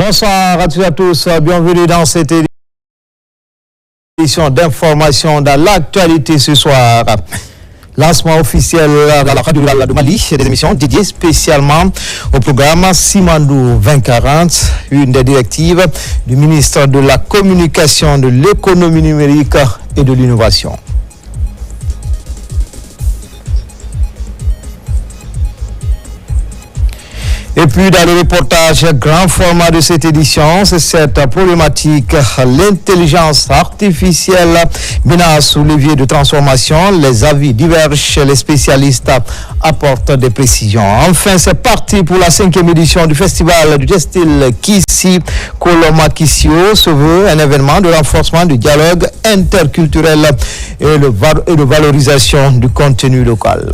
Bonsoir à toutes et à tous, bienvenue dans cette édition d'information dans l'actualité ce soir. Lancement officiel dans la radio de Mali, des émissions dédiées spécialement au programme Simandou 2040, une des directives du ministre de la Communication, de l'économie numérique et de l'innovation. Et puis dans le reportage grand format de cette édition, c'est cette problématique, l'intelligence artificielle menace au levier de transformation. Les avis divergent chez les spécialistes, apportent des précisions. Enfin, c'est parti pour la 5e édition du festival du textile Kissi Koloma Kissio, se veut un événement de renforcement du dialogue interculturel et de valorisation du contenu local.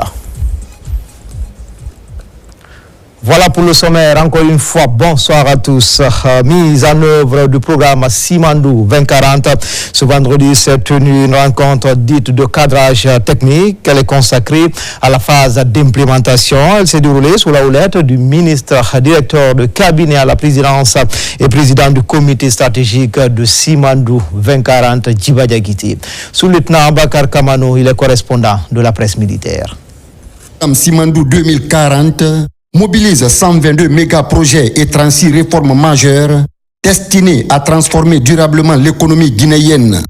Voilà pour le sommaire. Encore une fois, bonsoir à tous. Mise en œuvre du programme Simandou 2040. Ce vendredi s'est tenue une rencontre dite de cadrage technique. Elle est consacrée à la phase d'implémentation. Elle s'est déroulée sous la houlette du ministre directeur de cabinet à la présidence et président du comité stratégique de Simandou 2040, Djiba Diakité. Sous-lieutenant Bakar Kamano, il est correspondant de la presse militaire. Simandou 2040 mobilise 122 méga-projets et 36 réformes majeures destinées à transformer durablement l'économie guinéenne.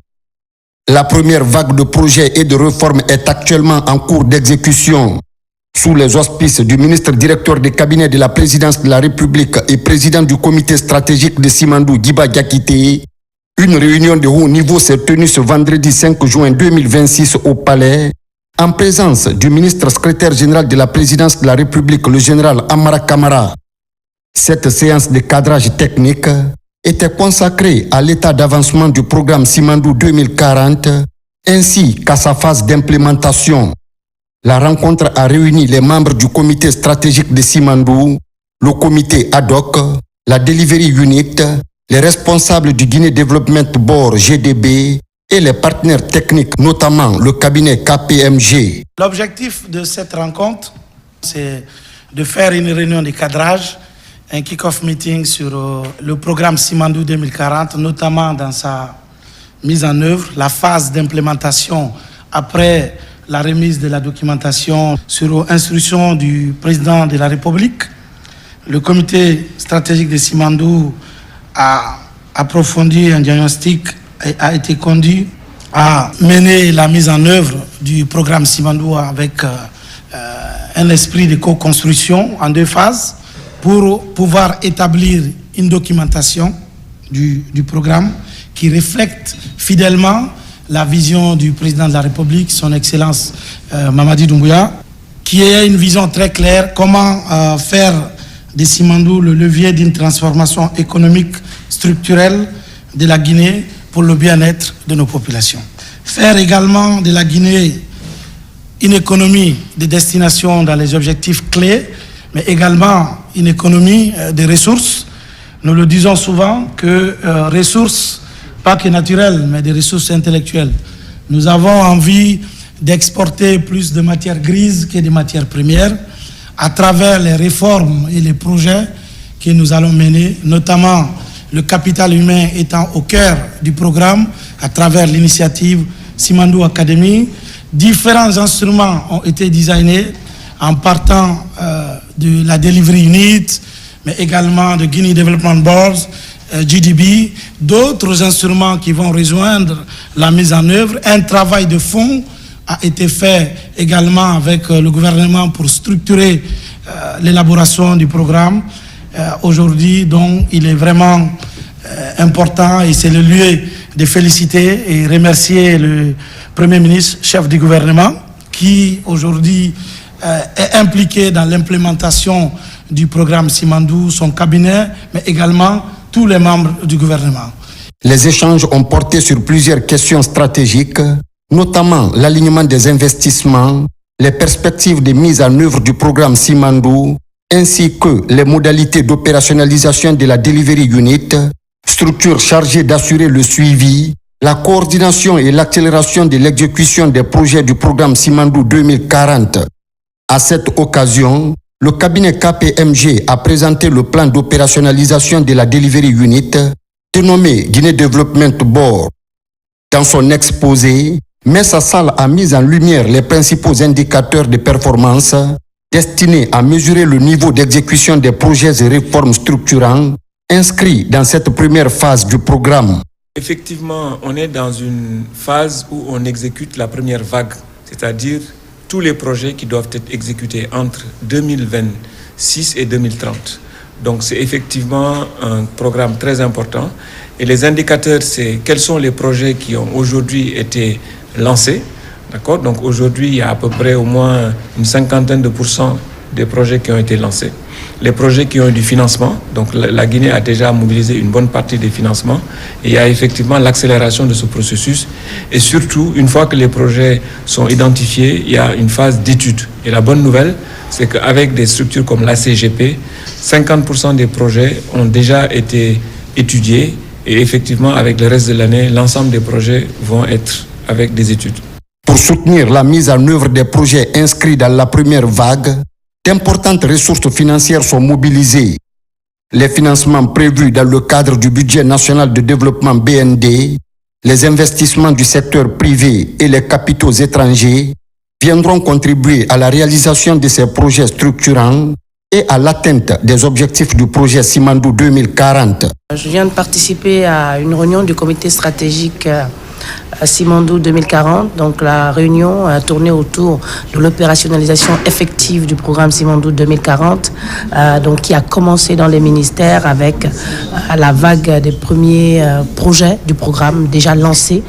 La première vague de projets et de réformes est actuellement en cours d'exécution. Sous les auspices du ministre directeur des cabinets de la présidence de la République et président du comité stratégique de Simandou, Djiba Diakité, une réunion de haut niveau s'est tenue ce vendredi 5 juin 2026 au Palais, en présence du ministre secrétaire général de la présidence de la République, le général Amara Kamara. Cette séance de cadrage technique était consacrée à l'état d'avancement du programme Simandou 2040 ainsi qu'à sa phase d'implémentation. La rencontre a réuni les membres du comité stratégique de Simandou, le comité ad hoc, la Delivery Unit, les responsables du Guinée Development Board GDB, et les partenaires techniques, notamment le cabinet KPMG. L'objectif de cette rencontre, c'est de faire une réunion de cadrage, un kick-off meeting sur le programme Simandou 2040, notamment dans sa mise en œuvre, la phase d'implémentation après la remise de la documentation sur instruction du président de la République. Le comité stratégique de Simandou a approfondi un diagnostic et a été conduit à mener la mise en œuvre du programme Simandou avec un esprit de co-construction en 2 phases pour pouvoir établir une documentation du programme qui reflète fidèlement la vision du président de la République, son Excellence Mamadi Doumbouya, qui a une vision très claire comment faire de Simandou le levier d'une transformation économique structurelle de la Guinée pour le bien-être de nos populations. Faire également de la Guinée une économie de destination dans les objectifs clés, mais également une économie de ressources. Nous le disons souvent que ressources, pas que naturelles, mais des ressources intellectuelles. Nous avons envie d'exporter plus de matières grises que de matières premières à travers les réformes et les projets que nous allons mener, notamment le capital humain étant au cœur du programme à travers l'initiative Simandou Academy. Différents instruments ont été designés en partant de la Delivery Unit, mais également de Guinea Development Board, GDB, d'autres instruments qui vont rejoindre la mise en œuvre. Un travail de fond a été fait également avec le gouvernement pour structurer l'élaboration du programme. Aujourd'hui, donc, il est vraiment important et c'est le lieu de féliciter et remercier le Premier ministre, chef du gouvernement, qui aujourd'hui est impliqué dans l'implémentation du programme Simandou, son cabinet, mais également tous les membres du gouvernement. Les échanges ont porté sur plusieurs questions stratégiques, notamment l'alignement des investissements, les perspectives de mise en œuvre du programme Simandou, ainsi que les modalités d'opérationnalisation de la Delivery Unit, structure chargée d'assurer le suivi, la coordination et l'accélération de l'exécution des projets du programme Simandou 2040. À cette occasion, le cabinet KPMG a présenté le plan d'opérationnalisation de la Delivery Unit, dénommé Guinée Development Board. Dans son exposé, Messa Sall a mis en lumière les principaux indicateurs de performance destinés à mesurer le niveau d'exécution des projets et réformes structurants inscrits dans cette première phase du programme. Effectivement, on est dans une phase où on exécute la première vague, c'est-à-dire tous les projets qui doivent être exécutés entre 2026 et 2030. Donc c'est effectivement un programme très important. Et les indicateurs, c'est quels sont les projets qui ont aujourd'hui été lancés. D'accord ? Donc aujourd'hui, il y a à peu près au moins une 50% des projets qui ont été lancés. Les projets qui ont eu du financement, donc la Guinée a déjà mobilisé une bonne partie des financements. Et il y a effectivement l'accélération de ce processus. Et surtout, une fois que les projets sont identifiés, il y a une phase d'étude. Et la bonne nouvelle, c'est qu'avec des structures comme la CGP, 50% des projets ont déjà été étudiés. Et effectivement, avec le reste de l'année, l'ensemble des projets vont être avec des études. Pour soutenir la mise en œuvre des projets inscrits dans la première vague, d'importantes ressources financières sont mobilisées. Les financements prévus dans le cadre du budget national de développement BND, les investissements du secteur privé et les capitaux étrangers viendront contribuer à la réalisation de ces projets structurants et à l'atteinte des objectifs du projet Simandou 2040. Je viens de participer à une réunion du comité stratégique Simandou 2040. Donc la réunion a tourné autour de l'opérationnalisation effective du programme Simandou 2040, donc qui a commencé dans les ministères avec la vague des premiers projets du programme déjà lancés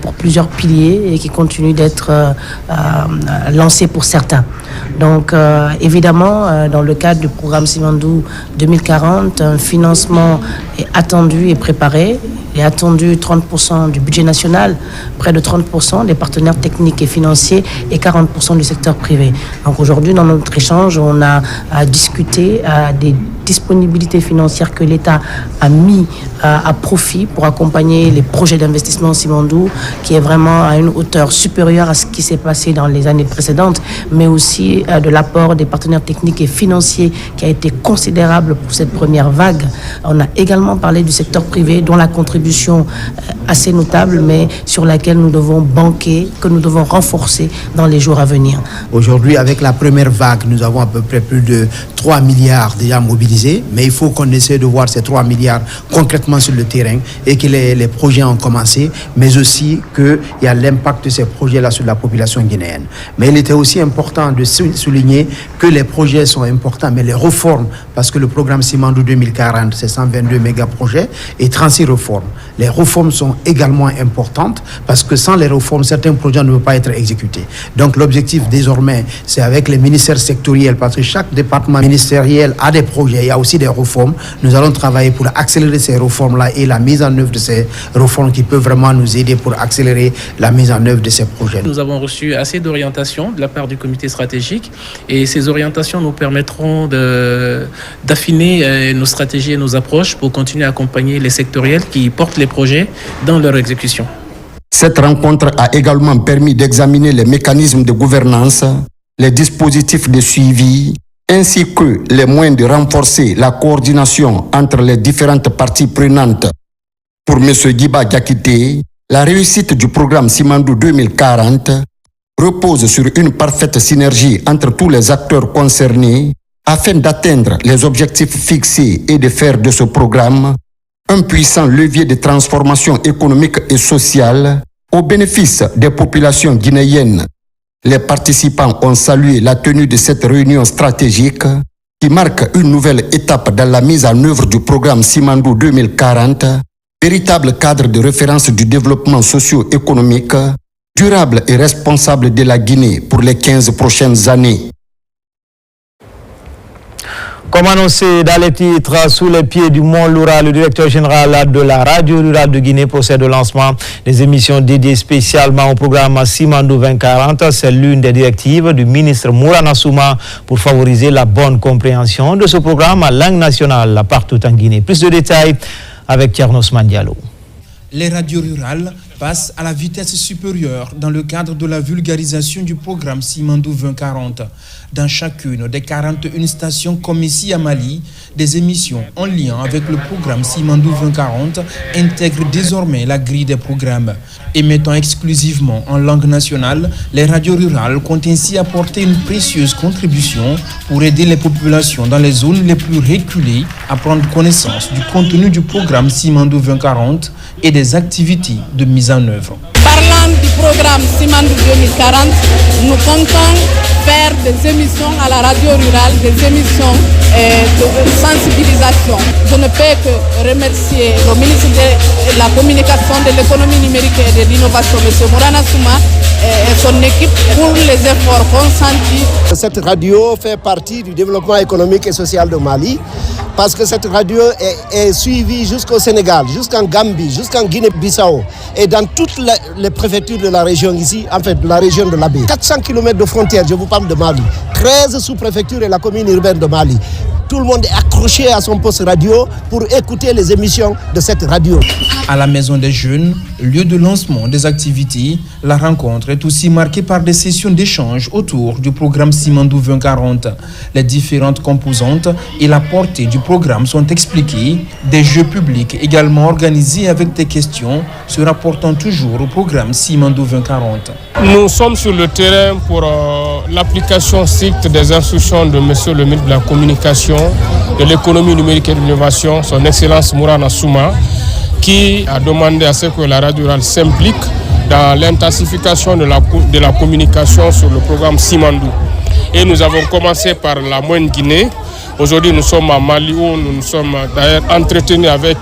pour plusieurs piliers et qui continuent d'être lancés pour certains. Donc évidemment, dans le cadre du programme Simandou 2040, un financement est attendu et préparé. Il est attendu 30% du budget national, près de 30% des partenaires techniques et financiers et 40% du secteur privé. Donc aujourd'hui, dans notre échange, on a discuté des disponibilités financières que l'État a mis à profit pour accompagner les projets d'investissement Simandou, qui est vraiment à une hauteur supérieure à ce qui s'est passé dans les années précédentes, mais aussi de l'apport des partenaires techniques et financiers qui a été considérable pour cette première vague. On a également parlé du secteur privé, dont la contribution assez notable, mais sur laquelle nous devons banquer, que nous devons renforcer dans les jours à venir. Aujourd'hui, avec la première vague, nous avons à peu près plus de 3 milliards déjà mobilisés, mais il faut qu'on essaie de voir ces 3 milliards concrètement sur le terrain et que les projets ont commencé, mais aussi qu'il y a l'impact de ces projets-là sur la population guinéenne. Mais il était aussi important de souligner que les projets sont importants, mais les réformes, parce que le programme Simandou 2040, c'est 122 méga-projets et 36 réformes. Les réformes sont également importantes parce que sans les réformes, certains projets ne peuvent pas être exécutés. Donc l'objectif désormais, c'est avec les ministères sectoriels, parce que chaque département ministériel a des projets, il y a aussi des réformes. Nous allons travailler pour accélérer ces réformes-là et la mise en œuvre de ces réformes qui peuvent vraiment nous aider pour accélérer la mise en œuvre de ces projets. Nous avons reçu assez d'orientations de la part du comité stratégique et ces orientations nous permettront d'affiner nos stratégies et nos approches pour continuer à accompagner les sectoriels qui portent les projets dans leur exécution. Cette rencontre a également permis d'examiner les mécanismes de gouvernance, les dispositifs de suivi, ainsi que les moyens de renforcer la coordination entre les différentes parties prenantes. Pour M. Guiba Diakité, la réussite du programme Simandou 2040 repose sur une parfaite synergie entre tous les acteurs concernés afin d'atteindre les objectifs fixés et de faire de ce programme un puissant levier de transformation économique et sociale au bénéfice des populations guinéennes. Les participants ont salué la tenue de cette réunion stratégique qui marque une nouvelle étape dans la mise en œuvre du programme Simandou 2040, véritable cadre de référence du développement socio-économique, durable et responsable de la Guinée pour les 15 prochaines années. Comme annoncé dans les titres, sous les pieds du Mont Loura, le directeur général de la radio rurale de Guinée procède au lancement des émissions dédiées spécialement au programme Simandou 2040. C'est l'une des directives du ministre Mourana Souma pour favoriser la bonne compréhension de ce programme à langue nationale partout en Guinée. Plus de détails avec Thierno Ousmane Diallo. les radios rurales passent à la vitesse supérieure dans le cadre de la vulgarisation du programme Simandou 2040. Dans chacune des 41 stations comme ici à Mali, des émissions en lien avec le programme Simandou 2040 intègrent désormais la grille des programmes. Émettant exclusivement en langue nationale, les radios rurales comptent ainsi apporter une précieuse contribution pour aider les populations dans les zones les plus reculées à prendre connaissance du contenu du programme Simandou 2040 et des activités de mise en œuvre. Parlant du programme Simandou 2040, nous comptons faire des émissions à la radio rurale, des émissions de sensibilisation. Je ne peux que remercier le ministre de la Communication, de l'économie numérique et de l'innovation, M. Mourana Souma, et son équipe pour les efforts consentis. Cette radio fait partie du développement économique et social de Mali parce que cette radio est suivie jusqu'au Sénégal, jusqu'en Gambie, jusqu'en Guinée-Bissau et dans toutes les préfectures de la région ici, en fait de la région de l'Abbé. 400 km de frontières, je vous parle de Mali, 13 sous-préfectures et la commune urbaine de Mali. Tout le monde est accroché à son poste radio pour écouter les émissions de cette radio. À la Maison des Jeunes, lieu de lancement des activités, la rencontre est aussi marquée par des sessions d'échange autour du programme Simandou 2040. Les différentes composantes et la portée du programme sont expliquées. Des jeux publics également organisés avec des questions se rapportant toujours au programme Simandou 2040. Nous sommes sur le terrain pour l'application stricte des instructions de Monsieur le ministre de la Communication, de l'économie numérique et de l'innovation, son Excellence Mourana Souma, qui a demandé à ce que la radio rurale s'implique dans l'intensification de la communication sur le programme Simandou. Et nous avons commencé par la Moyenne Guinée. Aujourd'hui, nous sommes à Mali où nous nous sommes d'ailleurs entretenus avec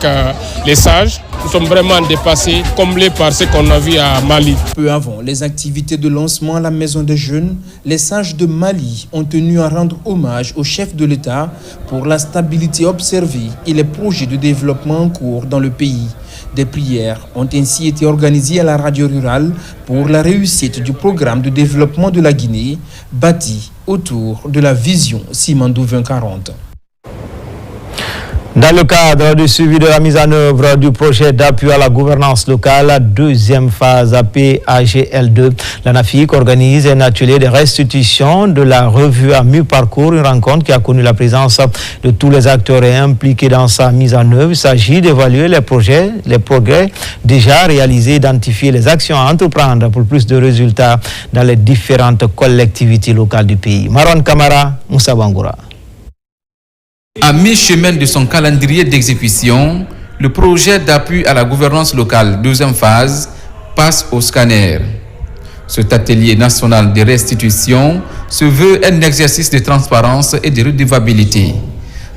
les sages. Nous sommes vraiment dépassés, comblés par ce qu'on a vu à Mali. Peu avant les activités de lancement à la Maison des Jeunes, les sages de Mali ont tenu à rendre hommage au chef de l'État pour la stabilité observée et les projets de développement en cours dans le pays. Des prières ont ainsi été organisées à la radio rurale pour la réussite du programme de développement de la Guinée, bâti autour de la vision Simandou 2040. Dans le cadre du suivi de la mise en œuvre du projet d'appui à la gouvernance locale, deuxième phase PAGL2, l'ANAFIC organise un atelier de restitution de la revue à mi-parcours, une rencontre qui a connu la présence de tous les acteurs impliqués dans sa mise en œuvre. Il s'agit d'évaluer les progrès déjà réalisés, identifier les actions à entreprendre pour plus de résultats dans les différentes collectivités locales du pays. Marwan Kamara, Moussa Bangoura. À mi-chemin de son calendrier d'exécution, le projet d'appui à la gouvernance locale, deuxième phase, passe au scanner. Cet atelier national de restitution se veut un exercice de transparence et de redevabilité.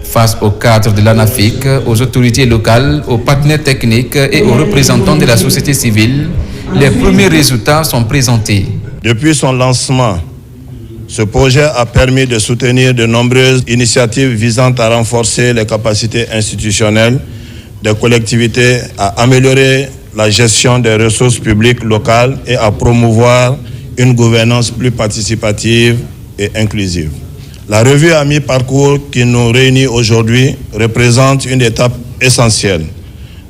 Face au cadre de l'ANAFIC, aux autorités locales, aux partenaires techniques et aux représentants de la société civile, les premiers résultats sont présentés. Depuis son lancement, ce projet a permis de soutenir de nombreuses initiatives visant à renforcer les capacités institutionnelles des collectivités, à améliorer la gestion des ressources publiques locales et à promouvoir une gouvernance plus participative et inclusive. La revue à mi-parcours qui nous réunit aujourd'hui représente une étape essentielle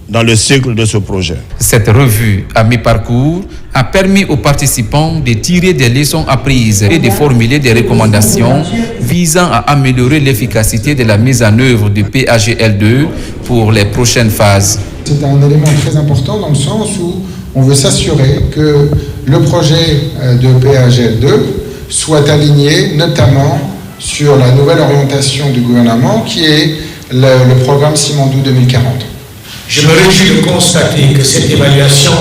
dans le cycle de ce projet. Cette revue à mi-parcours a permis aux participants de tirer des leçons apprises et de formuler des recommandations visant à améliorer l'efficacité de la mise en œuvre du PAGL2 pour les prochaines phases. C'est un élément très important dans le sens où on veut s'assurer que le projet de PAGL2 soit aligné notamment sur la nouvelle orientation du gouvernement qui est le programme Simandou 2040. Je me réjouis de constater que cette évaluation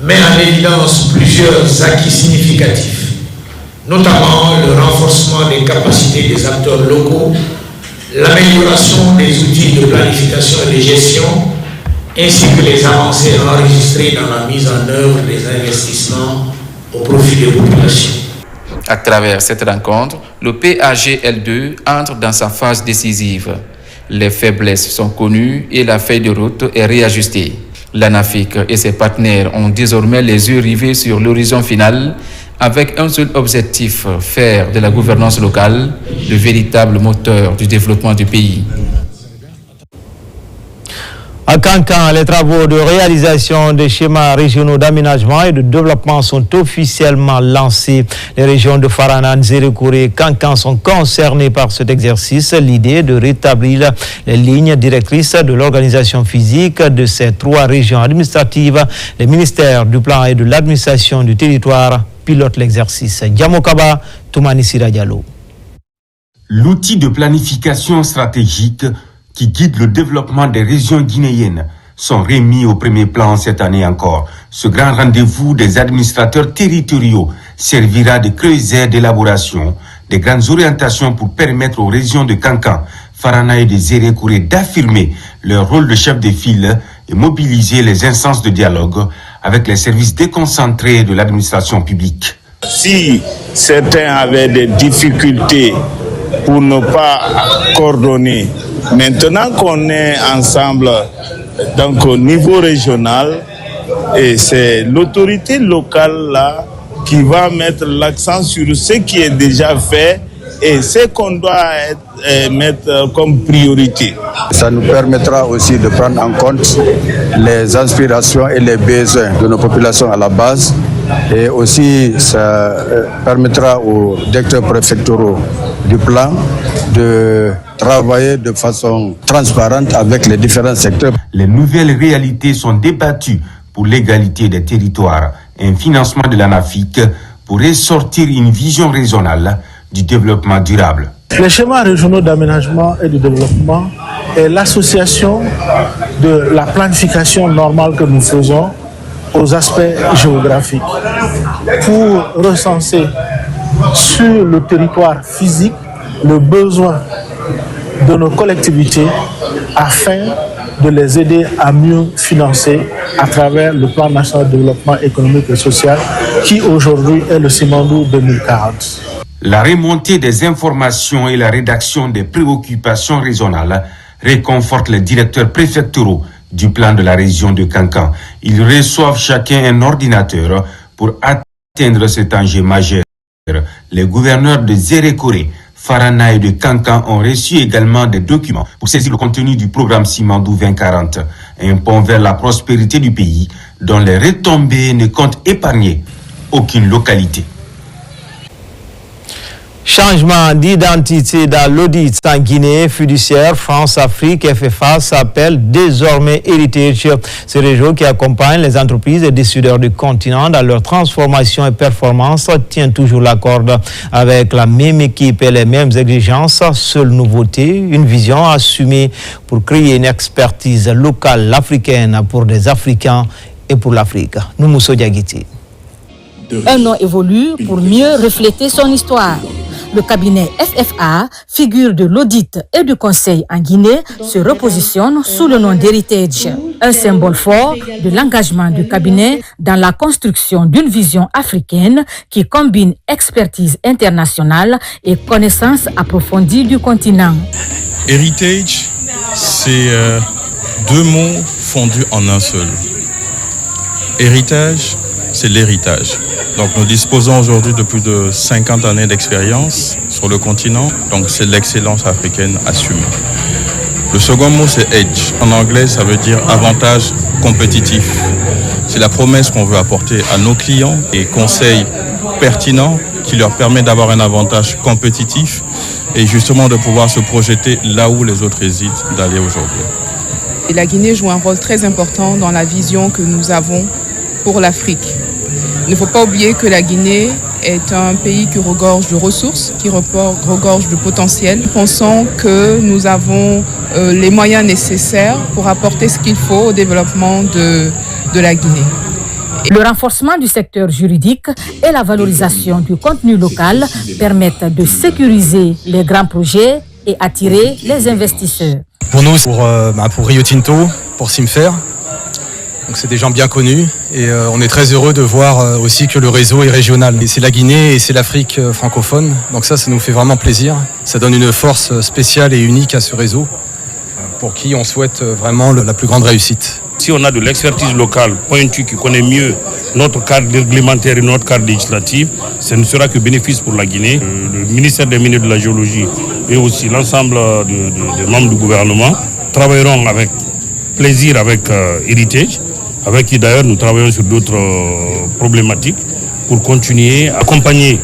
met en évidence plusieurs acquis significatifs, notamment le renforcement des capacités des acteurs locaux, l'amélioration des outils de planification et de gestion, ainsi que les avancées enregistrées dans la mise en œuvre des investissements au profit des populations. À travers cette rencontre, le PAGL2 entre dans sa phase décisive. Les faiblesses sont connues et la feuille de route est réajustée. L'ANAFIC et ses partenaires ont désormais les yeux rivés sur l'horizon final avec un seul objectif, faire de la gouvernance locale le véritable moteur du développement du pays. À Kankan, les travaux de réalisation des schémas régionaux d'aménagement et de développement sont officiellement lancés. Les régions de Farana, Nzerekouré et Kankan sont concernées par cet exercice. L'idée est de rétablir les lignes directrices de l'organisation physique de ces trois régions administratives. Les ministères du plan et de l'administration du territoire pilotent l'exercice. Diamokaba, Toumani Sira Diallo. L'outil de planification stratégique qui guide le développement des régions guinéennes sont remis au premier plan cette année encore. Ce grand rendez-vous des administrateurs territoriaux servira de creuset d'élaboration des grandes orientations pour permettre aux régions de Kankan, Farana et de Nzerekouré d'affirmer leur rôle de chef de file et mobiliser les instances de dialogue avec les services déconcentrés de l'administration publique. Si certains avaient des difficultés pour ne pas coordonner, maintenant qu'on est ensemble, donc au niveau régional, et c'est l'autorité locale là qui va mettre l'accent sur ce qui est déjà fait et ce qu'on doit mettre comme priorité. Ça nous permettra aussi de prendre en compte les aspirations et les besoins de nos populations à la base, et aussi ça permettra aux directeurs préfectoraux du plan de travailler de façon transparente avec les différents secteurs. Les nouvelles réalités sont débattues pour l'égalité des territoires et un financement de l'ANAFIC pour ressortir une vision régionale du développement durable. Les schémas régionaux d'aménagement et de développement est l'association de la planification normale que nous faisons aux aspects géographiques pour recenser sur le territoire physique le besoin de nos collectivités afin de les aider à mieux financer à travers le plan national de développement économique et social qui aujourd'hui est le Simandou 2040. La remontée des informations et la rédaction des préoccupations régionales réconfortent les directeurs préfectoraux du plan de la région de Kankan. Ils reçoivent chacun un ordinateur pour atteindre cet enjeu majeur. Les gouverneurs de Nzerekouré, Farana et de Kankan ont reçu également des documents pour saisir le contenu du programme Simandou 2040, un pont vers la prospérité du pays dont les retombées ne comptent épargner aucune localité. Changement d'identité dans l'audit en Guinée, fiduciaire France-Afrique FFA s'appelle désormais Heritage. Ce réseau qui accompagne les entreprises et décideurs du continent dans leur transformation et performance tient toujours la corde avec la même équipe et les mêmes exigences. Seule nouveauté, une vision assumée pour créer une expertise locale africaine pour des Africains et pour l'Afrique. Noumousso Diagiti. Un nom évolue pour mieux refléter son histoire. Le cabinet FFA, figure de l'audit et du conseil en Guinée, se repositionne sous le nom d'Heritage, un symbole fort de l'engagement du cabinet dans la construction d'une vision africaine qui combine expertise internationale et connaissance approfondie du continent. Heritage, c'est deux mots fondus en un seul. Héritage, c'est l'héritage. Donc nous disposons aujourd'hui de plus de 50 années d'expérience sur le continent, donc c'est l'excellence africaine assumée. Le second mot c'est edge, en anglais ça veut dire avantage compétitif. C'est la promesse qu'on veut apporter à nos clients et conseils pertinents qui leur permet d'avoir un avantage compétitif et justement de pouvoir se projeter là où les autres hésitent d'aller aujourd'hui. Et la Guinée joue un rôle très important dans la vision que nous avons pour l'Afrique. Il ne faut pas oublier que la Guinée est un pays qui regorge de ressources, qui regorge de potentiel. Nous pensons que nous avons les moyens nécessaires pour apporter ce qu'il faut au développement de la Guinée. Le renforcement du secteur juridique et la valorisation du contenu local permettent de sécuriser les grands projets et attirer les investisseurs. Pour nous, pour Rio Tinto, pour Simfer, donc c'est des gens bien connus et on est très heureux de voir aussi que le réseau est régional. Et c'est la Guinée et c'est l'Afrique francophone, donc ça nous fait vraiment plaisir. Ça donne une force spéciale et unique à ce réseau pour qui on souhaite vraiment la plus grande réussite. Si on a de l'expertise locale pointue qui connaît mieux notre cadre réglementaire et notre cadre législatif, ce ne sera que bénéfice pour la Guinée. Le ministère des Mines et de la Géologie et aussi l'ensemble des membres du gouvernement travailleront avec plaisir avec Heritage, avec qui d'ailleurs nous travaillons sur d'autres problématiques pour continuer à accompagner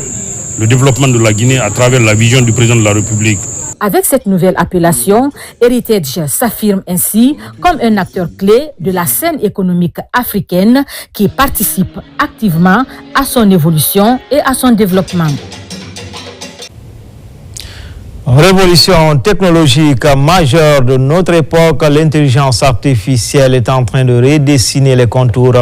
le développement de la Guinée à travers la vision du président de la République. Avec cette nouvelle appellation, Heritage s'affirme ainsi comme un acteur clé de la scène économique africaine qui participe activement à son évolution et à son développement. Révolution technologique majeure de notre époque, l'intelligence artificielle est en train de redessiner les contours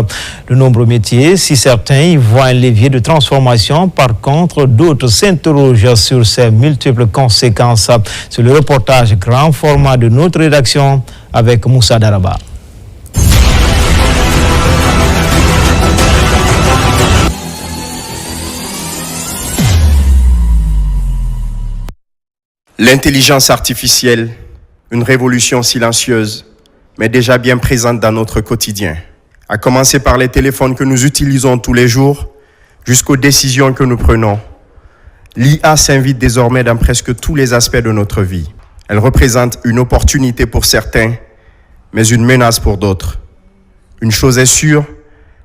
de nombreux métiers. Si certains y voient un levier de transformation, par contre, d'autres s'interrogent sur ses multiples conséquences. C'est le reportage grand format de notre rédaction avec Moussa Daraba. L'intelligence artificielle, une révolution silencieuse, mais déjà bien présente dans notre quotidien. À commencer par les téléphones que nous utilisons tous les jours, jusqu'aux décisions que nous prenons. L'IA s'invite désormais dans presque tous les aspects de notre vie. Elle représente une opportunité pour certains, mais une menace pour d'autres. Une chose est sûre,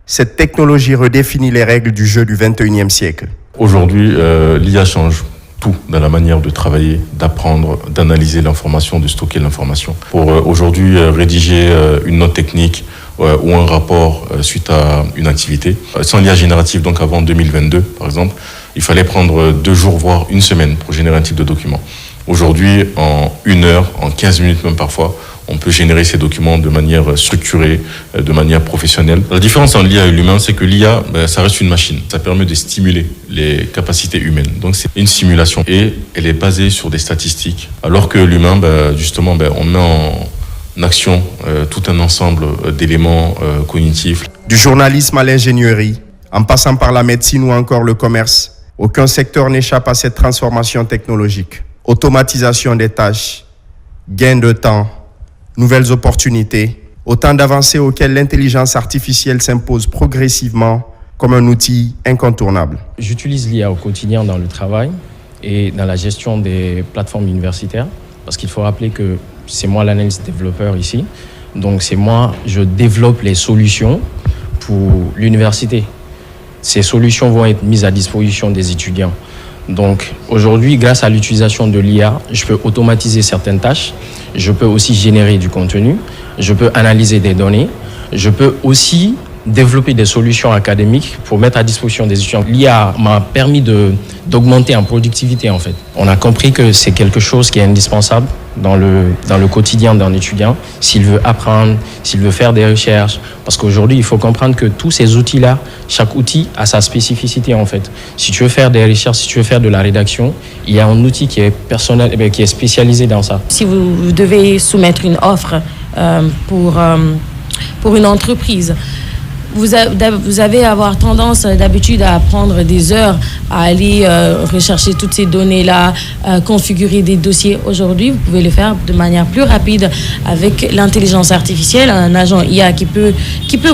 cette technologie redéfinit les règles du jeu du 21e siècle. Aujourd'hui, l'IA change tout dans la manière de travailler, d'apprendre, d'analyser l'information, de stocker l'information. Pour aujourd'hui rédiger une note technique ou un rapport suite à une activité, sans l'IA générative, donc avant 2022 par exemple, il fallait prendre 2 jours voire 1 semaine pour générer un type de document. Aujourd'hui, en 1 heure, en 15 minutes même parfois, on peut générer ces documents de manière structurée, de manière professionnelle. La différence entre l'IA et l'humain, c'est que l'IA, ça reste une machine. Ça permet de stimuler les capacités humaines. Donc c'est une simulation et elle est basée sur des statistiques. Alors que l'humain, justement, on met en action tout un ensemble d'éléments cognitifs. Du journalisme à l'ingénierie, en passant par la médecine ou encore le commerce, aucun secteur n'échappe à cette transformation technologique. Automatisation des tâches, gain de temps, nouvelles opportunités, autant d'avancées auxquelles l'intelligence artificielle s'impose progressivement comme un outil incontournable. J'utilise l'IA au quotidien dans le travail et dans la gestion des plateformes universitaires, parce qu'il faut rappeler que c'est moi l'analyste développeur ici, donc c'est moi, je développe les solutions pour l'université. Ces solutions vont être mises à disposition des étudiants. Donc aujourd'hui, grâce à l'utilisation de l'IA, je peux automatiser certaines tâches, je peux aussi générer du contenu, je peux analyser des données, je peux aussi développer des solutions académiques pour mettre à disposition des étudiants. L'IA m'a permis d'augmenter en productivité en fait. On a compris que c'est quelque chose qui est indispensable dans le quotidien d'un étudiant s'il veut apprendre, s'il veut faire des recherches. Parce qu'aujourd'hui, il faut comprendre que tous ces outils-là, chaque outil a sa spécificité en fait. Si tu veux faire des recherches, si tu veux faire de la rédaction, il y a un outil qui est personnel, qui est spécialisé dans ça. Si vous devez soumettre une offre pour une entreprise, vous avez avoir tendance d'habitude à prendre des heures à aller rechercher toutes ces données-là, configurer des dossiers. Aujourd'hui, vous pouvez le faire de manière plus rapide avec l'intelligence artificielle, un agent IA qui peut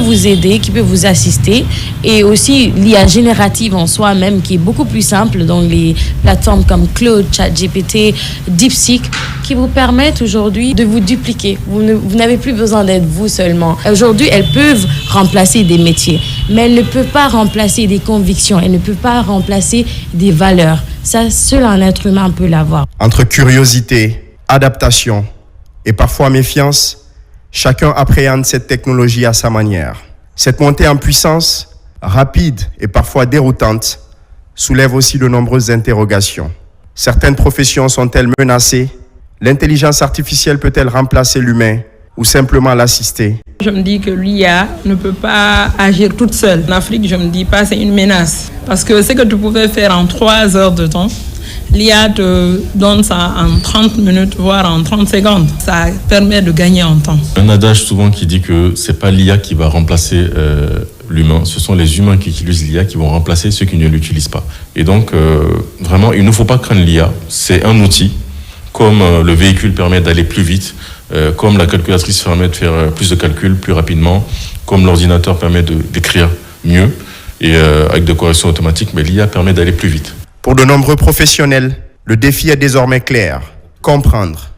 vous aider, qui peut vous assister, et aussi l'IA générative en soi-même qui est beaucoup plus simple dans les plateformes comme Claude, ChatGPT, DeepSeek, qui vous permettent aujourd'hui de vous dupliquer. Vous n'avez plus besoin d'être vous seulement. Aujourd'hui, elles peuvent remplacer des métiers, mais elles ne peuvent pas remplacer des convictions, elles ne peuvent pas remplacer des valeurs. Ça, seul un être humain peut l'avoir. Entre curiosité, adaptation et parfois méfiance, chacun appréhende cette technologie à sa manière. Cette montée en puissance, rapide et parfois déroutante, soulève aussi de nombreuses interrogations. Certaines professions sont-elles menacées? L'intelligence artificielle peut-elle remplacer l'humain ou simplement l'assister? Je me dis que l'IA ne peut pas agir toute seule. En Afrique, je ne me dis pas c'est une menace. Parce que ce que tu pouvais faire en 3 heures de temps, l'IA te donne ça en 30 minutes, voire en 30 secondes. Ça permet de gagner en temps. Un adage souvent qui dit que c'est pas l'IA qui va remplacer l'humain, ce sont les humains qui utilisent l'IA qui vont remplacer ceux qui ne l'utilisent pas. Et donc, vraiment, il ne faut pas craindre l'IA. C'est un outil, comme le véhicule permet d'aller plus vite, comme la calculatrice permet de faire plus de calculs plus rapidement, comme l'ordinateur permet d'écrire mieux et avec des corrections automatiques, mais l'IA permet d'aller plus vite. Pour de nombreux professionnels, le défi est désormais clair. Comprendre,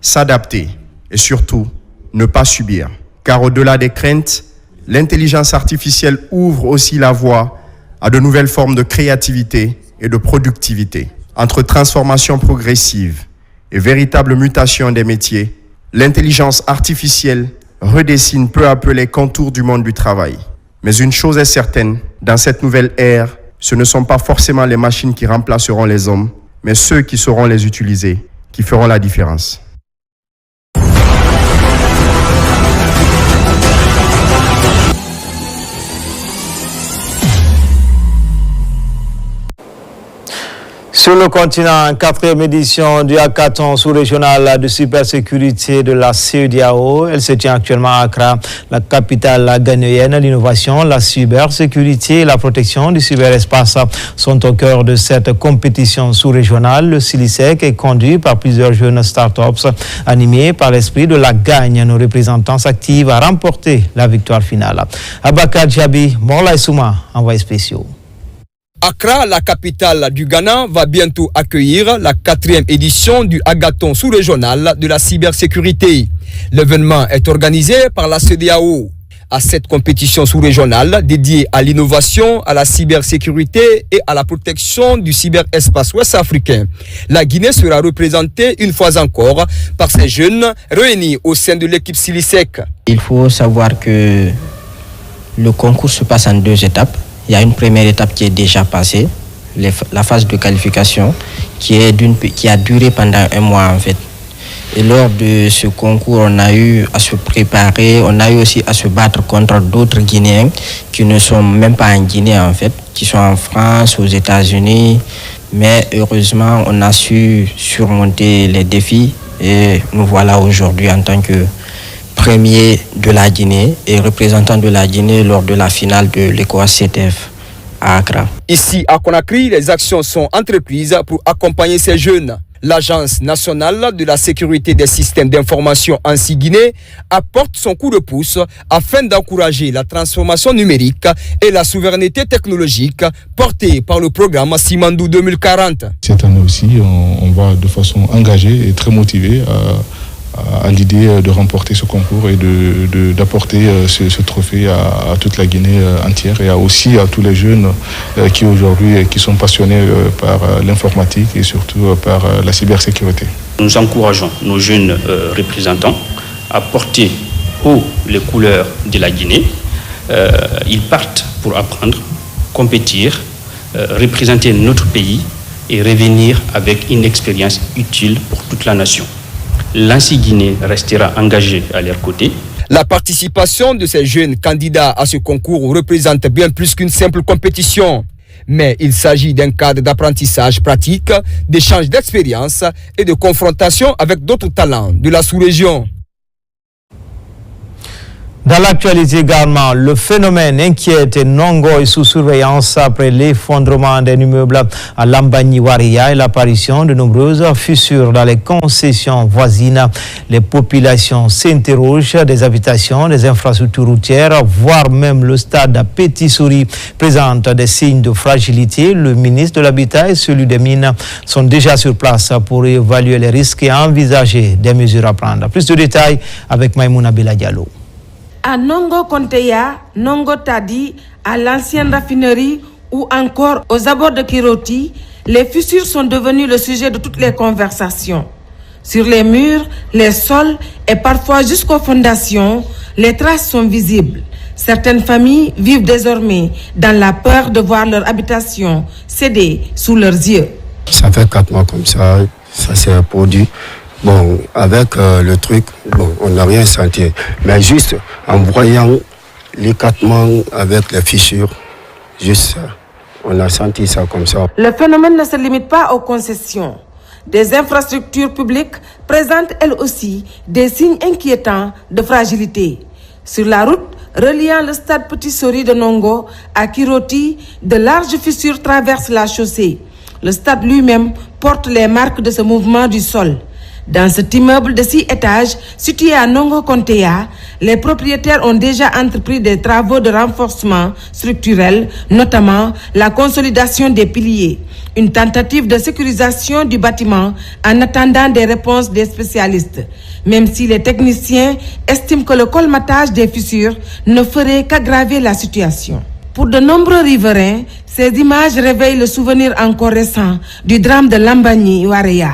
s'adapter et surtout, ne pas subir. Car au-delà des craintes, l'intelligence artificielle ouvre aussi la voie à de nouvelles formes de créativité et de productivité. Entre transformation progressive et véritable mutation des métiers, l'intelligence artificielle redessine peu à peu les contours du monde du travail. Mais une chose est certaine, dans cette nouvelle ère, ce ne sont pas forcément les machines qui remplaceront les hommes, mais ceux qui sauront les utiliser, qui feront la différence. Sur le continent, 4e édition du hackathon sous-régional de cybersécurité de la CEDEAO. Elle se tient actuellement à Accra, la capitale ghanéenne. L'innovation, la cybersécurité et la protection du cyberespace sont au cœur de cette compétition sous-régionale. Le CILISEC est conduit par plusieurs jeunes startups animés par l'esprit de la gagne. Nos représentants s'activent à remporter la victoire finale. Abakar Djabi, Morla Souma, envoyé spéciaux. Accra, la capitale du Ghana, va bientôt accueillir la 4e édition du hackathon sous-régional de la cybersécurité. L'événement est organisé par la CEDEAO. À cette compétition sous-régionale dédiée à l'innovation, à la cybersécurité et à la protection du cyberespace ouest-africain, la Guinée sera représentée une fois encore par ces jeunes réunis au sein de l'équipe CILISEC. Il faut savoir que le concours se passe en 2 étapes. Il y a une première étape qui est déjà passée, la phase de qualification, qui a duré pendant 1 mois en fait. Et lors de ce concours, on a eu à se préparer, on a eu aussi à se battre contre d'autres Guinéens qui ne sont même pas en Guinée en fait, qui sont en France, aux États-Unis. Mais heureusement, on a su surmonter les défis et nous voilà aujourd'hui en tant que premier de la Guinée et représentant de la Guinée lors de la finale de l'ECOWAS-CTF à Accra. Ici à Conakry, les actions sont entreprises pour accompagner ces jeunes. L'Agence nationale de la sécurité des systèmes d'information en Guinée apporte son coup de pouce afin d'encourager la transformation numérique et la souveraineté technologique portée par le programme Simandou 2040. Cette année aussi, on va de façon engagée et très motivée à l'idée de remporter ce concours et d'apporter ce trophée à toute la Guinée entière et aussi à tous les jeunes qui aujourd'hui qui sont passionnés par l'informatique et surtout par la cybersécurité. Nous encourageons nos jeunes représentants à porter haut les couleurs de la Guinée. Ils partent pour apprendre, compétir, représenter notre pays et revenir avec une expérience utile pour toute la nation. L'ANSI Guinée restera engagée à leur côté. La participation de ces jeunes candidats à ce concours représente bien plus qu'une simple compétition. Mais il s'agit d'un cadre d'apprentissage pratique, d'échange d'expériences et de confrontation avec d'autres talents de la sous-région. Dans l'actualité également, le phénomène inquiète Nongo est sous surveillance après l'effondrement d'un immeuble à Lambani-Waria et l'apparition de nombreuses fissures dans les concessions voisines. Les populations s'interrogent, des habitations, des infrastructures routières, voire même le stade Petit Souris présente des signes de fragilité. Le ministre de l'Habitat et celui des Mines sont déjà sur place pour évaluer les risques et envisager des mesures à prendre. Plus de détails avec Maïmouna Bella Diallo. À Nongo Konteya, Nongo Tadi, à l'ancienne raffinerie ou encore aux abords de Kiroti, les fissures sont devenues le sujet de toutes les conversations. Sur les murs, les sols et parfois jusqu'aux fondations, les traces sont visibles. Certaines familles vivent désormais dans la peur de voir leur habitation céder sous leurs yeux. Ça fait 4 mois comme ça s'est produit. Bon, avec le truc, on n'a rien senti. Mais juste en voyant l'écartement avec les fissures, juste ça, on a senti ça comme ça. Le phénomène ne se limite pas aux concessions. Des infrastructures publiques présentent elles aussi des signes inquiétants de fragilité. Sur la route reliant le stade Petit Souris de Nongo à Kiroti, de larges fissures traversent la chaussée. Le stade lui-même porte les marques de ce mouvement du sol. Dans cet immeuble de 6 étages situé à Nongo-Konteya, les propriétaires ont déjà entrepris des travaux de renforcement structurel, notamment la consolidation des piliers, une tentative de sécurisation du bâtiment en attendant des réponses des spécialistes, même si les techniciens estiment que le colmatage des fissures ne ferait qu'aggraver la situation. Pour de nombreux riverains, ces images réveillent le souvenir encore récent du drame de Lambagny-Wareya.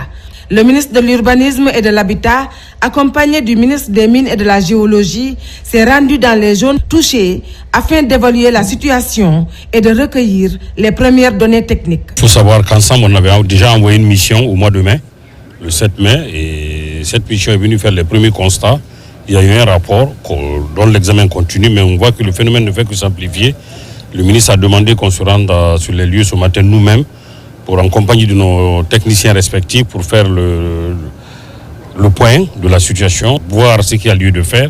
Le ministre de l'Urbanisme et de l'Habitat, accompagné du ministre des Mines et de la Géologie, s'est rendu dans les zones touchées afin d'évaluer la situation et de recueillir les premières données techniques. Il faut savoir qu'ensemble, on avait déjà envoyé une mission au mois de mai, le 7 mai, et cette mission est venue faire les premiers constats. Il y a eu un rapport dont l'examen continue, mais on voit que le phénomène ne fait que s'amplifier. Le ministre a demandé qu'on se rende sur les lieux ce matin nous-mêmes, pour en compagnie de nos techniciens respectifs, pour faire le point de la situation, voir ce qu'il y a lieu de faire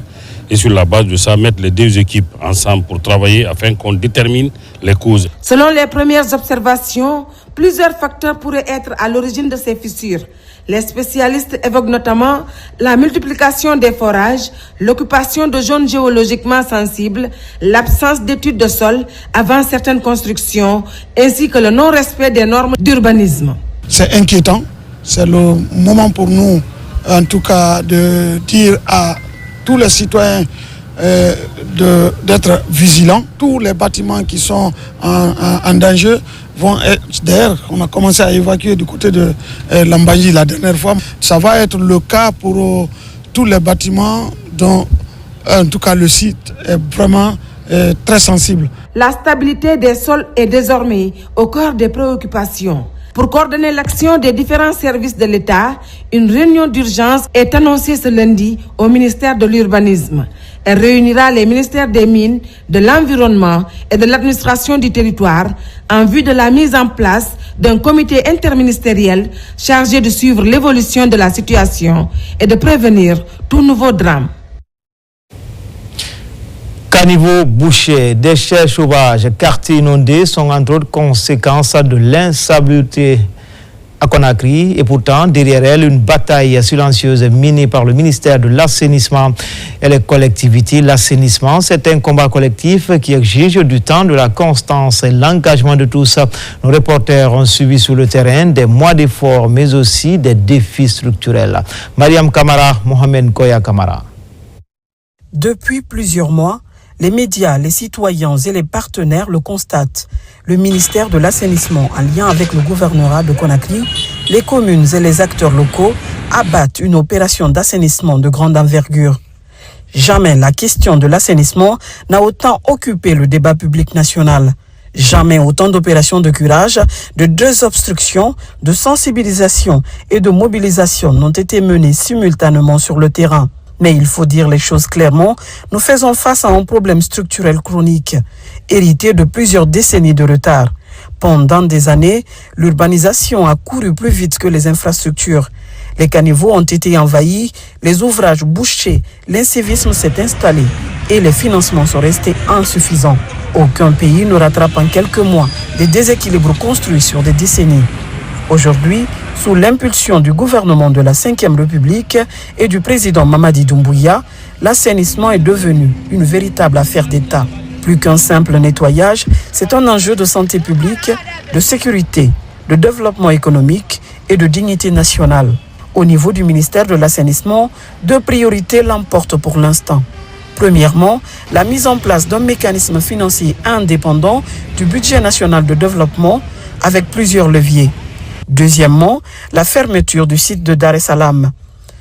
et sur la base de ça, mettre les deux équipes ensemble pour travailler afin qu'on détermine les causes. Selon les premières observations, plusieurs facteurs pourraient être à l'origine de ces fissures. Les spécialistes évoquent notamment la multiplication des forages, l'occupation de zones géologiquement sensibles, l'absence d'études de sol avant certaines constructions, ainsi que le non-respect des normes d'urbanisme. C'est inquiétant. C'est le moment pour nous, en tout cas, de dire à tous les citoyens d'être vigilants. Tous les bâtiments qui sont en danger vont être, d'ailleurs, on a commencé à évacuer du côté de Lambagny la dernière fois. Ça va être le cas pour tous les bâtiments dont, en tout cas, le site est vraiment très sensible. La stabilité des sols est désormais au cœur des préoccupations. Pour coordonner l'action des différents services de l'État, une réunion d'urgence est annoncée ce lundi au ministère de l'Urbanisme. Elle réunira les ministères des Mines, de l'Environnement et de l'Administration du territoire en vue de la mise en place d'un comité interministériel chargé de suivre l'évolution de la situation et de prévenir tout nouveau drame. Caniveau bouché, déchets sauvages, quartiers inondés sont entre autres conséquences de l'insalubrité à Conakry et pourtant derrière elle une bataille silencieuse menée par le ministère de l'Assainissement et les collectivités. L'assainissement, c'est un combat collectif qui exige du temps, de la constance et l'engagement de tous. Nos reporters ont suivi sur le terrain des mois d'efforts mais aussi des défis structurels. Mariam Kamara, Mohamed Koya Kamara. Depuis plusieurs mois, les médias, les citoyens et les partenaires le constatent. Le ministère de l'Assainissement, en lien avec le gouvernorat de Conakry, les communes et les acteurs locaux abattent une opération d'assainissement de grande envergure. Jamais la question de l'assainissement n'a autant occupé le débat public national. Jamais autant d'opérations de curage, de désobstruction, de sensibilisation et de mobilisation n'ont été menées simultanément sur le terrain. Mais il faut dire les choses clairement, nous faisons face à un problème structurel chronique, hérité de plusieurs décennies de retard. Pendant des années, l'urbanisation a couru plus vite que les infrastructures. Les caniveaux ont été envahis, les ouvrages bouchés, l'incivisme s'est installé et les financements sont restés insuffisants. Aucun pays ne rattrape en quelques mois des déséquilibres construits sur des décennies. Aujourd'hui, sous l'impulsion du gouvernement de la Ve République et du président Mamadi Doumbouya, l'assainissement est devenu une véritable affaire d'État. Plus qu'un simple nettoyage, c'est un enjeu de santé publique, de sécurité, de développement économique et de dignité nationale. Au niveau du ministère de l'Assainissement, deux priorités l'emportent pour l'instant. Premièrement, la mise en place d'un mécanisme financier indépendant du budget national de développement avec plusieurs leviers. Deuxièmement, la fermeture du site de Dar es Salaam.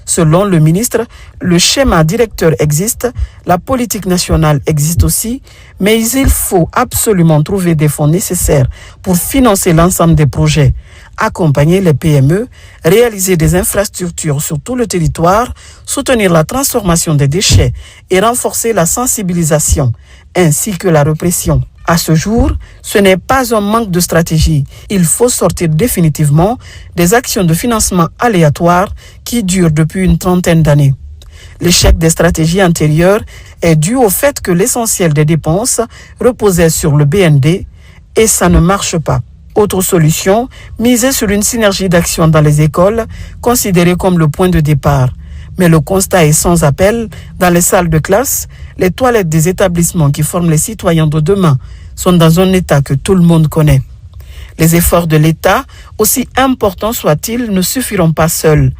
Selon le ministre, le schéma directeur existe, la politique nationale existe aussi, mais il faut absolument trouver des fonds nécessaires pour financer l'ensemble des projets, accompagner les PME, réaliser des infrastructures sur tout le territoire, soutenir la transformation des déchets et renforcer la sensibilisation, ainsi que la répression. À ce jour, ce n'est pas un manque de stratégie. Il faut sortir définitivement des actions de financement aléatoires qui durent depuis une trentaine d'années. L'échec des stratégies antérieures est dû au fait que l'essentiel des dépenses reposait sur le BND et ça ne marche pas. Autre solution, miser sur une synergie d'action dans les écoles, considérée comme le point de départ. Mais le constat est sans appel. Dans les salles de classe, les toilettes des établissements qui forment les citoyens de demain sont dans un état que tout le monde connaît. Les efforts de l'État, aussi importants soient-ils, ne suffiront pas seuls.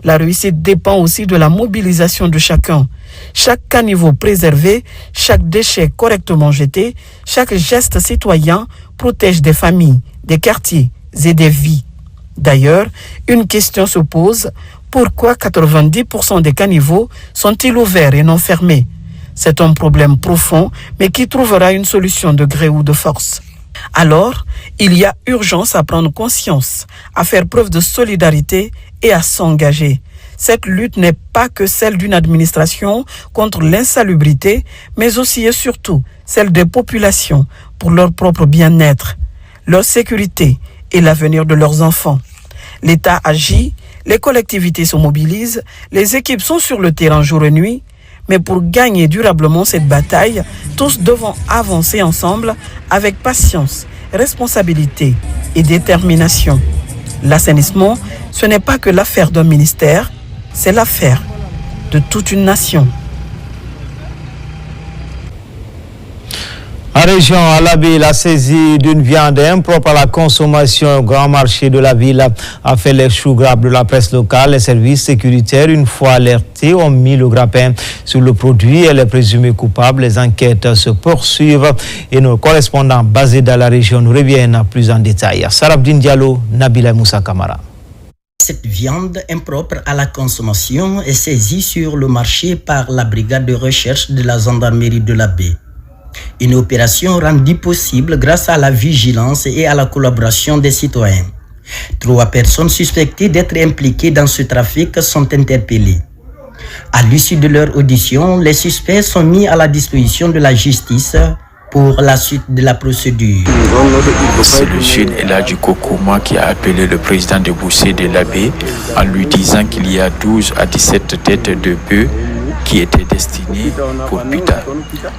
La réussite dépend aussi de la mobilisation de chacun. Chaque caniveau préservé, chaque déchet correctement jeté, chaque geste citoyen protège des familles, des quartiers et des vies. D'ailleurs, une question se pose, pourquoi 90% des caniveaux sont-ils ouverts et non fermés? C'est un problème profond, mais qui trouvera une solution de gré ou de force. Alors, il y a urgence à prendre conscience, à faire preuve de solidarité et à s'engager. Cette lutte n'est pas que celle d'une administration contre l'insalubrité, mais aussi et surtout celle des populations pour leur propre bien-être, leur sécurité et l'avenir de leurs enfants. L'État agit, les collectivités se mobilisent, les équipes sont sur le terrain jour et nuit, mais pour gagner durablement cette bataille, tous devons avancer ensemble avec patience, responsabilité et détermination. L'assainissement, ce n'est pas que l'affaire d'un ministère, c'est l'affaire de toute une nation. En région, à Labé, la saisie d'une viande impropre à la consommation au grand marché de la ville a fait les choux gras de la presse locale. Les services sécuritaires, une fois alertés, ont mis le grappin sur le produit et les présumés coupables. Les enquêtes se poursuivent et nos correspondants basés dans la région nous reviennent plus en détail. Sarabdine Diallo, Nabila Moussa Kamara. Cette viande impropre à la consommation est saisie sur le marché par la brigade de recherche de la gendarmerie de Labé. Une opération rendue possible grâce à la vigilance et à la collaboration des citoyens. 3 personnes suspectées d'être impliquées dans ce trafic sont interpellées. À l'issue de leur audition, les suspects sont mis à la disposition de la justice pour la suite de la procédure. C'est le jeune Eladji Kokoma qui a appelé le président de Boussé de Labé en lui disant qu'il y a 12 à 17 têtes de bœufs qui étaient destinées pour Pita.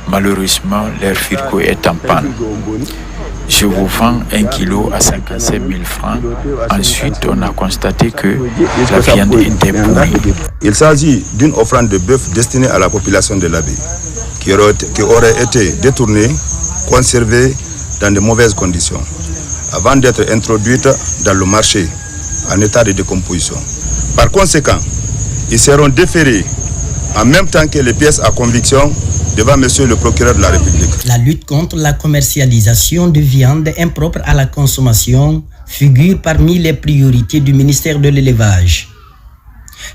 Malheureusement, leur firgo est en panne. Je vous vends 1 kilo à 55 000 francs. Ensuite, on a constaté que la viande était pourrie. Il s'agit d'une offrande de bœuf destinée à la population de Labé, qui aurait été détournée, conservée dans de mauvaises conditions, avant d'être introduite dans le marché en état de décomposition. Par conséquent, ils seront déférés en même temps que les pièces à conviction devant monsieur le procureur de la République. La lutte contre la commercialisation de viande impropre à la consommation figure parmi les priorités du ministère de l'Élevage.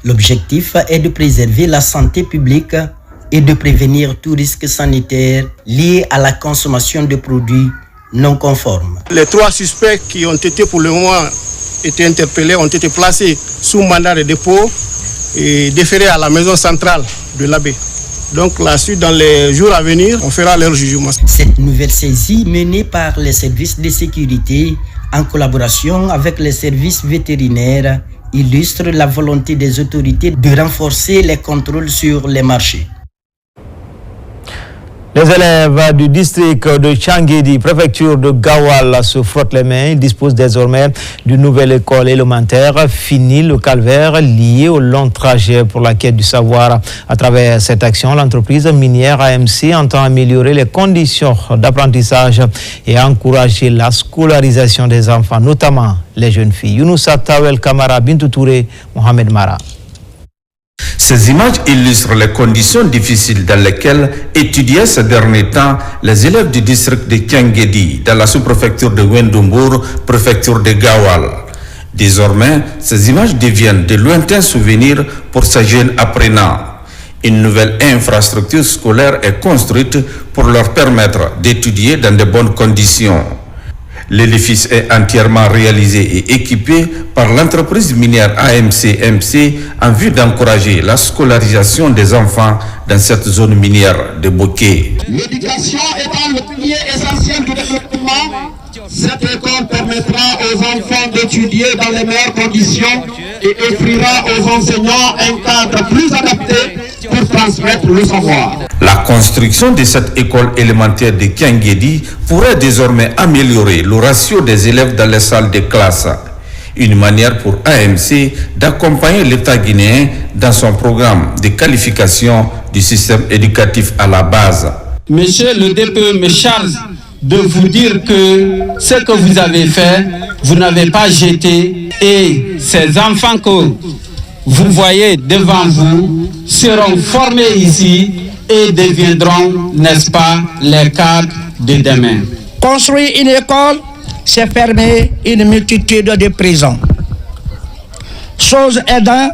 L'objectif est de préserver la santé publique et de prévenir tout risque sanitaire lié à la consommation de produits non conformes. Les 3 suspects qui ont été pour le moment été interpellés ont été placés sous mandat de dépôt et déférés à la maison centrale de Labé. Donc la suite dans les jours à venir, on fera leur jugement. Cette nouvelle saisie menée par les services de sécurité en collaboration avec les services vétérinaires illustre la volonté des autorités de renforcer les contrôles sur les marchés. Les élèves du district de Tchangédi, préfecture de Gawal, se frottent les mains. Ils disposent désormais d'une nouvelle école élémentaire. Fini le calvaire lié au long trajet pour la quête du savoir. À travers cette action, l'entreprise minière AMC entend améliorer les conditions d'apprentissage et encourager la scolarisation des enfants, notamment les jeunes filles. Younoussa Tawel Kamara, Bintou Touré, Mohamed Mara. Ces images illustrent les conditions difficiles dans lesquelles étudiaient ces derniers temps les élèves du district de Tchangédi, dans la sous-préfecture de Wendombourg, préfecture de Gawal. Désormais, ces images deviennent de lointains souvenirs pour ces jeunes apprenants. Une nouvelle infrastructure scolaire est construite pour leur permettre d'étudier dans de bonnes conditions. L'édifice est entièrement réalisé et équipé par l'entreprise minière AMC-MC en vue d'encourager la scolarisation des enfants dans cette zone minière de Boké. L'éducation étant le pilier essentiel du développement, cette école permettra aux enfants d'étudier dans les meilleures conditions et offrira aux enseignants un cadre plus adapté pour transmettre le savoir. La construction de cette école élémentaire de Kiangedi pourrait désormais améliorer le ratio des élèves dans les salles de classe. Une manière pour AMC d'accompagner l'État guinéen dans son programme de qualification du système éducatif à la base. Monsieur le DPE me charge de vous dire que ce que vous avez fait, vous n'avez pas jeté, et ces enfants que vous voyez devant vous seront formés ici et deviendront, n'est-ce pas, les cadres de demain. Construire une école, c'est fermer une multitude de prisons. Chose aidant,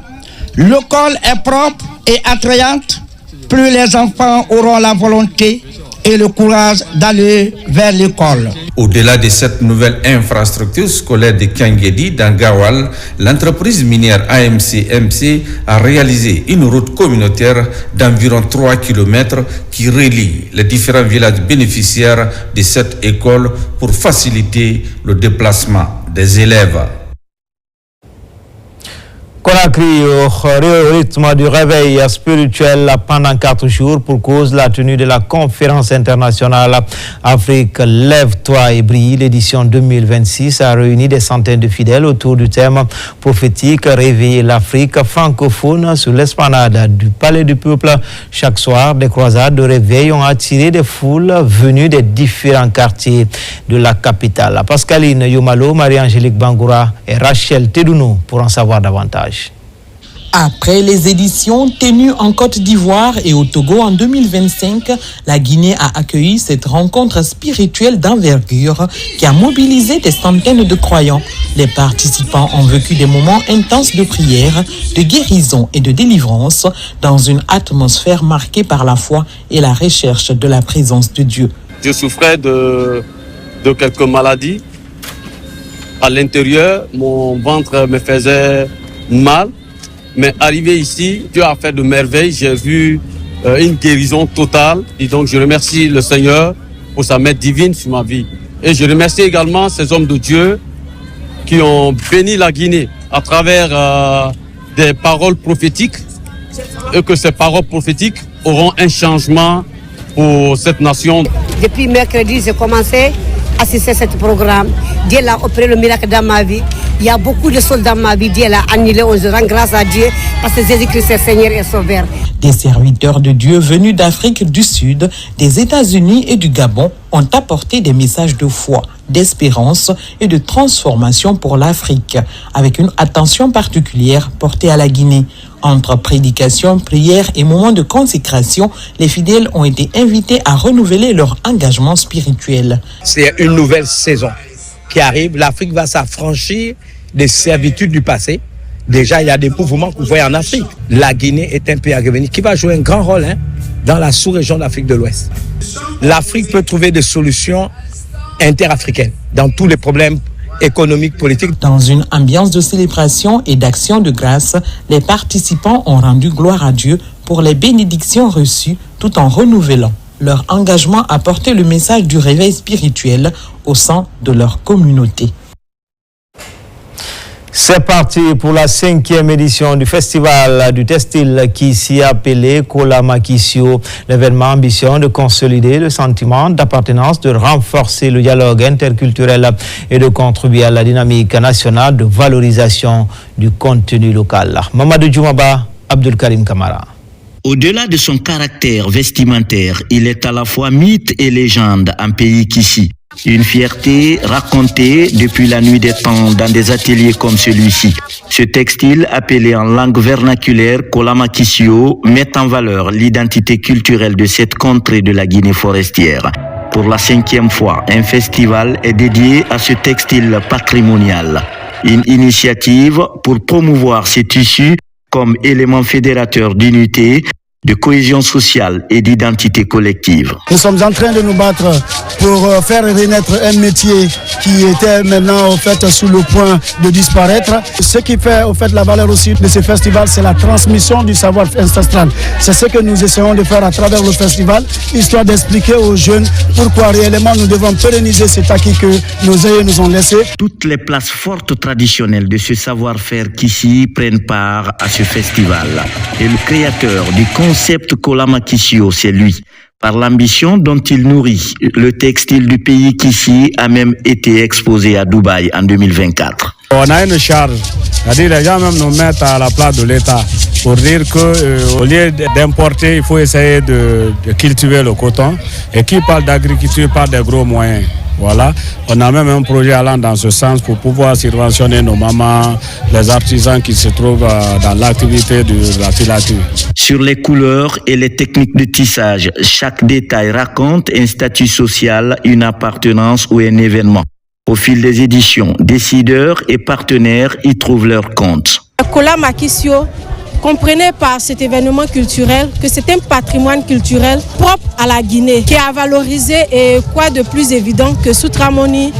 l'école est propre et attrayante, plus les enfants auront la volonté et le courage d'aller vers l'école. Au-delà de cette nouvelle infrastructure scolaire de Kiangedi dans Gawal, l'entreprise minière AMC-MC a réalisé une route communautaire d'environ 3 km qui relie les différents villages bénéficiaires de cette école pour faciliter le déplacement des élèves. Conakry au rythme du réveil spirituel pendant 4 jours pour cause de la tenue de la conférence internationale Afrique Lève-toi et brille. L'édition 2026 a réuni des centaines de fidèles autour du thème prophétique Réveiller l'Afrique francophone sur l'esplanade du Palais du Peuple. Chaque soir, des croisades de réveil ont attiré des foules venues des différents quartiers de la capitale. Pascaline Yomalo, Marie-Angélique Bangoura et Rachel Tedounou pour en savoir davantage. Après les éditions tenues en Côte d'Ivoire et au Togo en 2025, la Guinée a accueilli cette rencontre spirituelle d'envergure qui a mobilisé des centaines de croyants. Les participants ont vécu des moments intenses de prière, de guérison et de délivrance dans une atmosphère marquée par la foi et la recherche de la présence de Dieu. Je souffrais de quelques maladies. À l'intérieur, mon ventre me faisait mal. Mais arrivé ici, Dieu a fait de merveilles. J'ai vu une guérison totale. Et donc, je remercie le Seigneur pour sa main divine sur ma vie. Et je remercie également ces hommes de Dieu qui ont béni la Guinée à travers des paroles prophétiques. Et que ces paroles prophétiques auront un changement pour cette nation. Depuis mercredi, j'ai commencé à assister à ce programme. Dieu a opéré le miracle dans ma vie. Il y a beaucoup de choses dans ma vie. Dieu l'a annulé. On se rend grâce à Dieu parce que Jésus-Christ est Seigneur et Sauveur. Des serviteurs de Dieu venus d'Afrique du Sud, des États-Unis et du Gabon ont apporté des messages de foi, d'espérance et de transformation pour l'Afrique, avec une attention particulière portée à la Guinée. Entre prédication, prière et moments de consécration, les fidèles ont été invités à renouveler leur engagement spirituel. C'est une nouvelle saison qui arrive. L'Afrique va s'affranchir des servitudes du passé. Déjà, il y a des mouvements que vous voyez en Afrique. La Guinée est un pays à revenir qui va jouer un grand rôle dans la sous-région d'Afrique de l'Ouest. L'Afrique peut trouver des solutions interafricaines dans tous les problèmes économiques, politiques. Dans une ambiance de célébration et d'action de grâce, les participants ont rendu gloire à Dieu pour les bénédictions reçues tout en renouvelant leur engagement à porter le message du réveil spirituel au sein de leur communauté. C'est parti pour la 5e édition du festival du textile qui s'y appelé Kolamakisio. L'événement ambitionne de consolider le sentiment d'appartenance, de renforcer le dialogue interculturel et de contribuer à la dynamique nationale de valorisation du contenu local. Mamadou Djoumaba, Abdul Karim Kamara. Au-delà de son caractère vestimentaire, il est à la fois mythe et légende en pays qu'ici. Une fierté racontée depuis la nuit des temps dans des ateliers comme celui-ci. Ce textile, appelé en langue vernaculaire Kolamakisio, met en valeur l'identité culturelle de cette contrée de la Guinée forestière. Pour la 5e fois, un festival est dédié à ce textile patrimonial. Une initiative pour promouvoir ces tissus comme élément fédérateur d'unité, de cohésion sociale et d'identité collective. Nous sommes en train de nous battre pour faire renaître un métier qui était maintenant au fait sur le point de disparaître. Ce qui fait au fait la valeur aussi de ce festival, c'est la transmission du savoir ancestral. C'est ce que nous essayons de faire à travers le festival, histoire d'expliquer aux jeunes pourquoi réellement nous devons pérenniser cet acquis que nos aïeux nous ont laissé. Toutes les places fortes traditionnelles de ce savoir-faire qu'ici prennent part à ce festival. Et le créateur du concept concept Kolama Kissio, c'est lui. Par l'ambition dont il nourrit le textile du pays qu'ici a même été exposé à Dubaï en 2024. On a une charge, c'est-à-dire les gens même nous mettent à la place de l'État pour dire qu'au lieu d'importer, il faut essayer de cultiver le coton. Et qui parle d'agriculture parle des gros moyens. Voilà, on a même un projet allant dans ce sens pour pouvoir subventionner nos mamans, les artisans qui se trouvent dans l'activité de la filature. Sur les couleurs et les techniques de tissage, chaque détail raconte un statut social, une appartenance ou un événement. Au fil des éditions, décideurs et partenaires y trouvent leur compte. Kolama Kissio, comprenez par cet événement culturel que c'est un patrimoine culturel propre à la Guinée qui a valorisé, et quoi de plus évident que Soutramoni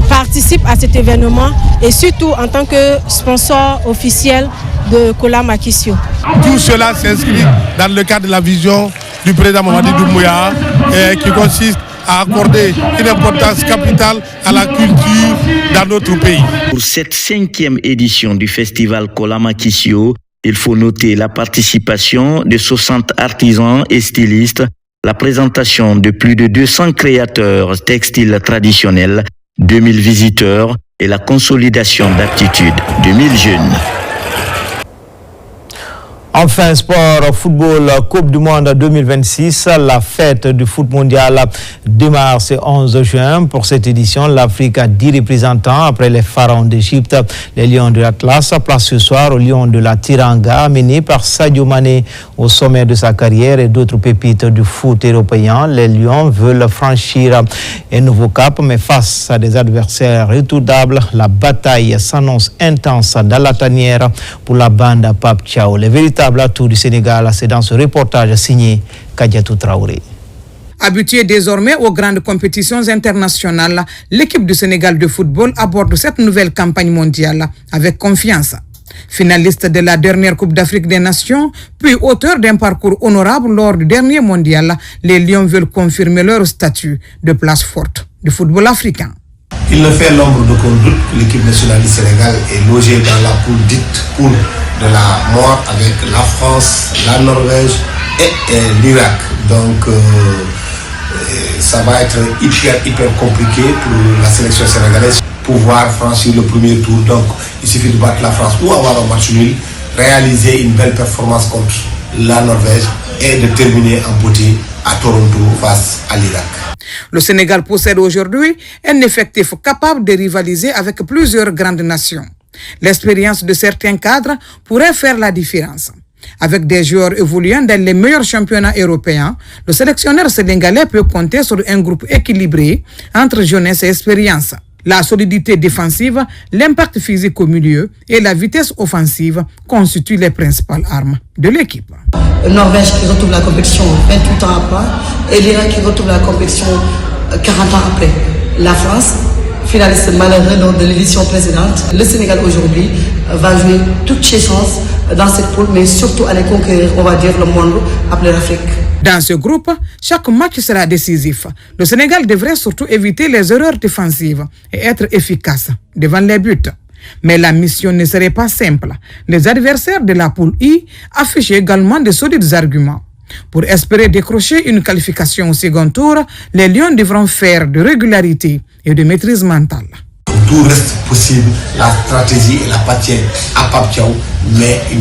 participe à cet événement et surtout en tant que sponsor officiel de Kolama Kissio. Tout cela s'inscrit dans le cadre de la vision du président Mamadi Doumbouya qui consiste à accorder une importance capitale à la culture dans notre pays. Pour cette 5e édition du festival Kolama Kissio, il faut noter la participation de 60 artisans et stylistes, la présentation de plus de 200 créateurs textiles traditionnels, 2000 visiteurs et la consolidation d'aptitudes de 1000 jeunes. Enfin, sport, football, Coupe du Monde 2026. La fête du foot mondial démarre ce 11 juin. Pour cette édition, l'Afrique a 10 représentants après les pharaons d'Égypte. Les Lions de l'Atlas place ce soir aux Lions de la Tiranga, amenés par Sadio Mané au sommet de sa carrière et d'autres pépites du foot européen. Les Lions veulent franchir un nouveau cap, mais face à des adversaires redoutables, la bataille s'annonce intense dans la tanière pour la bande Pape Thiaw. Les véritables atouts du Sénégal, c'est dans ce reportage signé Kadiatou Traoré. Habituée désormais aux grandes compétitions internationales, l'équipe du Sénégal de football aborde cette nouvelle campagne mondiale avec confiance. Finaliste de la dernière Coupe d'Afrique des Nations, puis auteur d'un parcours honorable lors du dernier mondial, les Lions veulent confirmer leur statut de place forte du football africain. Il ne fait l'ombre d'aucun doute que l'équipe nationale du Sénégal est logée dans la poule dite poule de la mort avec la France, la Norvège et l'Irak. Donc ça va être hyper compliqué pour la sélection sénégalaise pouvoir franchir le premier tour. Donc il suffit de battre la France ou avoir un match nul, réaliser une belle performance contre la Norvège et de terminer en beauté à Toronto face à l'Irak. Le Sénégal possède aujourd'hui un effectif capable de rivaliser avec plusieurs grandes nations. L'expérience de certains cadres pourrait faire la différence. Avec des joueurs évoluant dans les meilleurs championnats européens, le sélectionneur sénégalais peut compter sur un groupe équilibré entre jeunesse et expérience. La solidité défensive, l'impact physique au milieu et la vitesse offensive constituent les principales armes de l'équipe. Norvège qui retrouve la compétition 28 ans après et l'Irak qui retrouve la compétition 40 ans après. La France, finaliste malheureux de l'édition précédente. Le Sénégal aujourd'hui va jouer toutes ses chances dans cette poule, mais surtout aller conquérir, on va dire, le monde appelé l'Afrique. Dans ce groupe, chaque match sera décisif. Le Sénégal devrait surtout éviter les erreurs défensives et être efficace devant les buts. Mais la mission ne serait pas simple. Les adversaires de la poule I affichent également de solides arguments. Pour espérer décrocher une qualification au second tour, les Lions devront faire de régularité et de maîtrise mentale. Tout reste possible, la stratégie et la patience à Pape Thiaw, mais il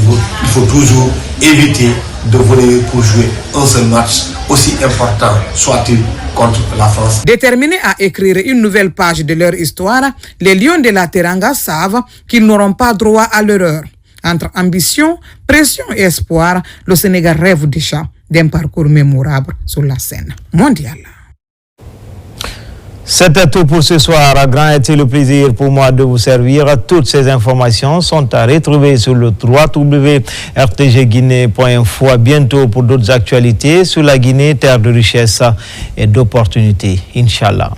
faut toujours éviter de venir pour jouer un seul match, aussi important soit-il contre la France. Déterminés à écrire une nouvelle page de leur histoire, les Lions de la Teranga savent qu'ils n'auront pas droit à l'erreur. Entre ambition, pression et espoir, le Sénégal rêve déjà d'un parcours mémorable sur la scène mondiale. C'était tout pour ce soir. Grand était le plaisir pour moi de vous servir. Toutes ces informations sont à retrouver sur le www.rtgguinée.info. À bientôt pour d'autres actualités sur la Guinée, terre de richesse et d'opportunités. Inch'Allah.